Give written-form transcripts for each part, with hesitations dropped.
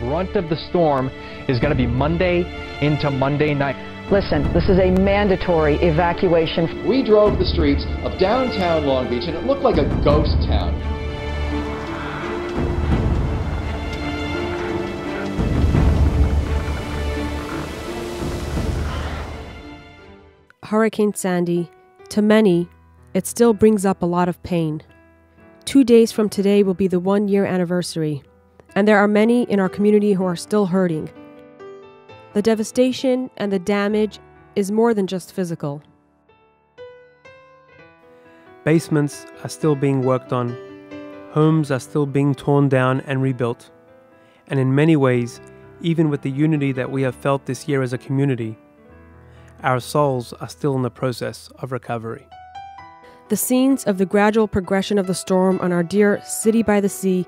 brunt of the storm is going to be Monday into Monday night. Listen, this is a mandatory evacuation. We drove the streets of downtown Long Beach and it looked like a ghost town. Hurricane Sandy, to many, it still brings up a lot of pain. 2 days from today will be the 1-year anniversary, and there are many in our community who are still hurting. The devastation and the damage is more than just physical. Basements are still being worked on, homes are still being torn down and rebuilt, and in many ways, even with the unity that we have felt this year as a community, our souls are still in the process of recovery. The scenes of the gradual progression of the storm on our dear city by the sea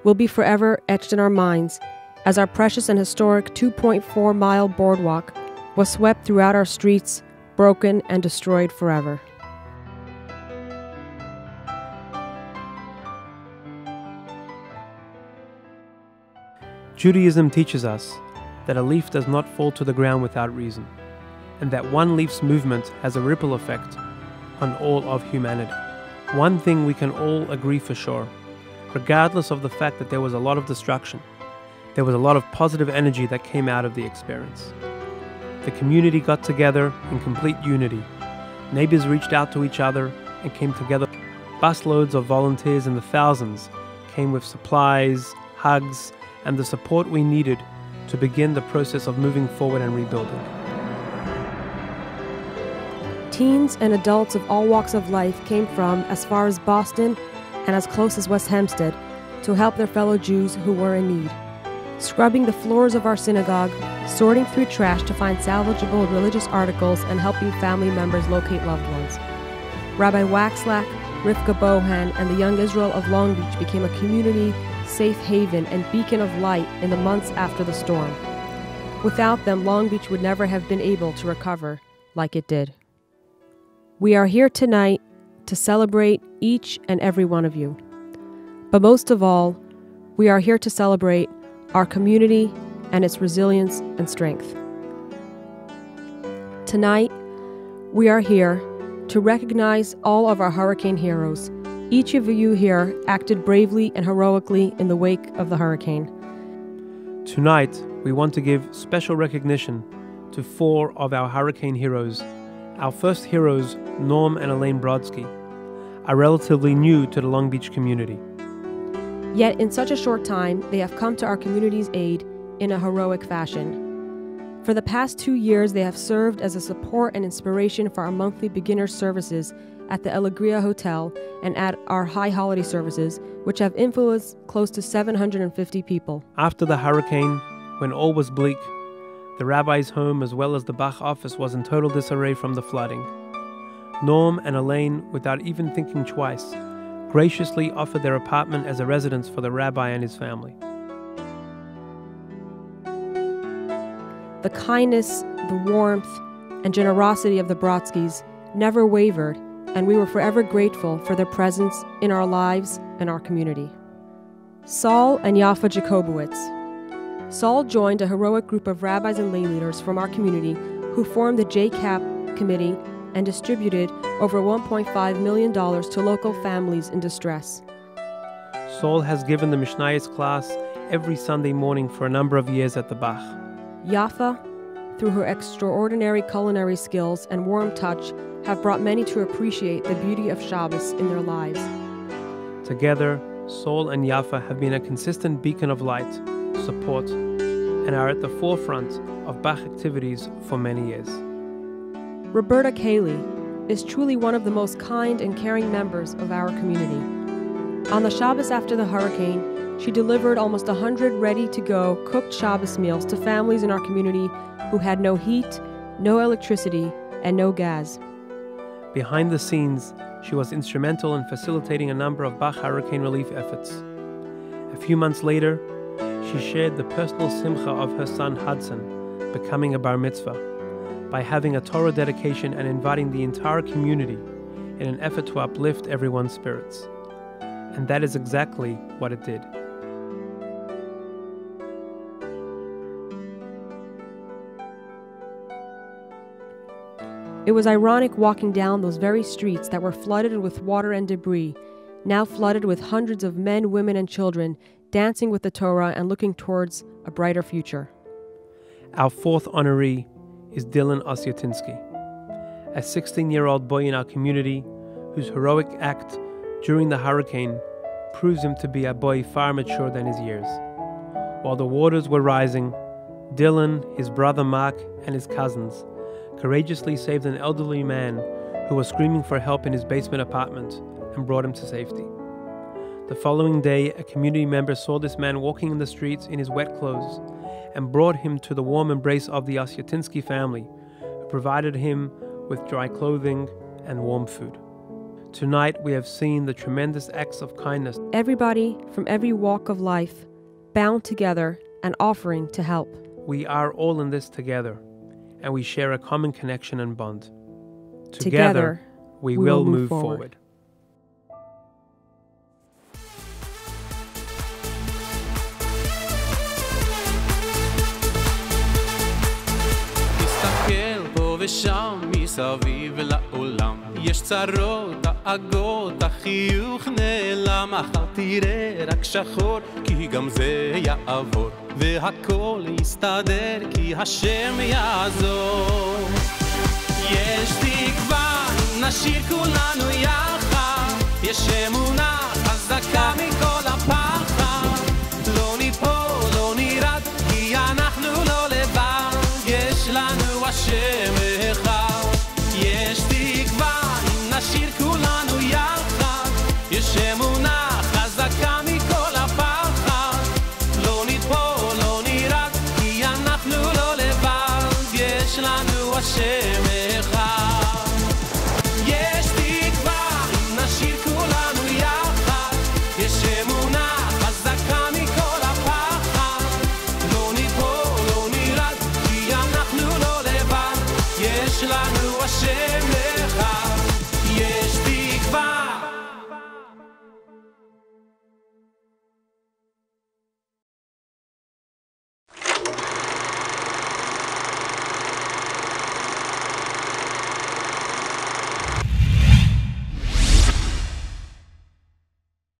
will be forever etched in our minds as our precious and historic 2.4-mile boardwalk was swept throughout our streets, broken and destroyed forever. Judaism teaches us that a leaf does not fall to the ground without reason, and that one leaf's movement has a ripple effect on all of humanity. One thing we can all agree for sure, regardless of the fact that there was a lot of destruction, there was a lot of positive energy that came out of the experience. The community got together in complete unity. Neighbors reached out to each other and came together. Busloads of volunteers in the thousands came with supplies, hugs, and the support we needed to begin the process of moving forward and rebuilding. Teens and adults of all walks of life came from as far as Boston and as close as West Hempstead to help their fellow Jews who were in need. Scrubbing the floors of our synagogue, sorting through trash to find salvageable religious articles, and helping family members locate loved ones. Rabbi Waxlack, Rivka Bohan, and the Young Israel of Long Beach became a community, safe haven, and beacon of light in the months after the storm. Without them, Long Beach would never have been able to recover like it did. We are here tonight to celebrate each and every one of you. But most of all, we are here to celebrate our community and its resilience and strength. Tonight, we are here to recognize all of our hurricane heroes. Each of you here acted bravely and heroically in the wake of the hurricane. Tonight, we want to give special recognition to 4 of our hurricane heroes. Our first heroes, Norm and Elaine Brodsky, are relatively new to the Long Beach community. Yet in such a short time, they have come to our community's aid in a heroic fashion. For the past 2 years, they have served as a support and inspiration for our monthly beginner services at the Alegria Hotel and at our high holiday services, which have influenced close to 750 people. After the hurricane, when all was bleak, the rabbi's home as well as the Bach office was in total disarray from the flooding. Norm and Elaine, without even thinking twice, graciously offered their apartment as a residence for the rabbi and his family. The kindness, the warmth, and generosity of the Brodskys never wavered, and we were forever grateful for their presence in our lives and our community. Saul and Yafa Jacobowitz. Saul joined a heroic group of rabbis and lay leaders from our community who formed the JCAP committee and distributed over $1.5 million to local families in distress. Saul has given the Mishnayos class every Sunday morning for a number of years at the Bach. Yafa, through her extraordinary culinary skills and warm touch, have brought many to appreciate the beauty of Shabbos in their lives. Together, Saul and Yafa have been a consistent beacon of light, support, and are at the forefront of Bach activities for many years. Roberta Cayley is truly one of the most kind and caring members of our community. On the Shabbos after the hurricane, she delivered almost 100 ready-to-go cooked Shabbos meals to families in our community who had no heat, no electricity, and no gas. Behind the scenes, she was instrumental in facilitating a number of Bach hurricane relief efforts. A few months later, she shared the personal simcha of her son Hudson becoming a bar mitzvah by having a Torah dedication and inviting the entire community in an effort to uplift everyone's spirits. And that is exactly what it did. It was ironic walking down those very streets that were flooded with water and debris, now flooded with hundreds of men, women, and children dancing with the Torah and looking towards a brighter future. Our fourth honoree is Dylan Osyatinsky, a 16-year-old boy in our community whose heroic act during the hurricane proves him to be a boy far mature than his years. While the waters were rising, Dylan, his brother Mark, and his cousins courageously saved an elderly man who was screaming for help in his basement apartment and brought him to safety. The following day, a community member saw this man walking in the streets in his wet clothes and brought him to the warm embrace of the Osyatinsky family, who provided him with dry clothing and warm food. Tonight, we have seen the tremendous acts of kindness. Everybody from every walk of life bound together and offering to help. We are all in this together, and we share a common connection and bond. Together, we will move forward. ושם מסביב לעולם יש צרות, דאגות, החיוך נעלם מחר תראה רק שחור כי גם זה יעבור והכל יסתדר כי השם יעזור יש תקווה נשאיר כולנו יחד יש אמונה חזקה מכל הפחד לא ניפול, לא נרד כי אנחנו לא לבד יש לנו השם יש תקווה, אם נשאיר כולנו יחד יש אמונה חזקה מכל הפחד לא נטפול, לא נרד כי אנחנו לא לבד יש לנו השם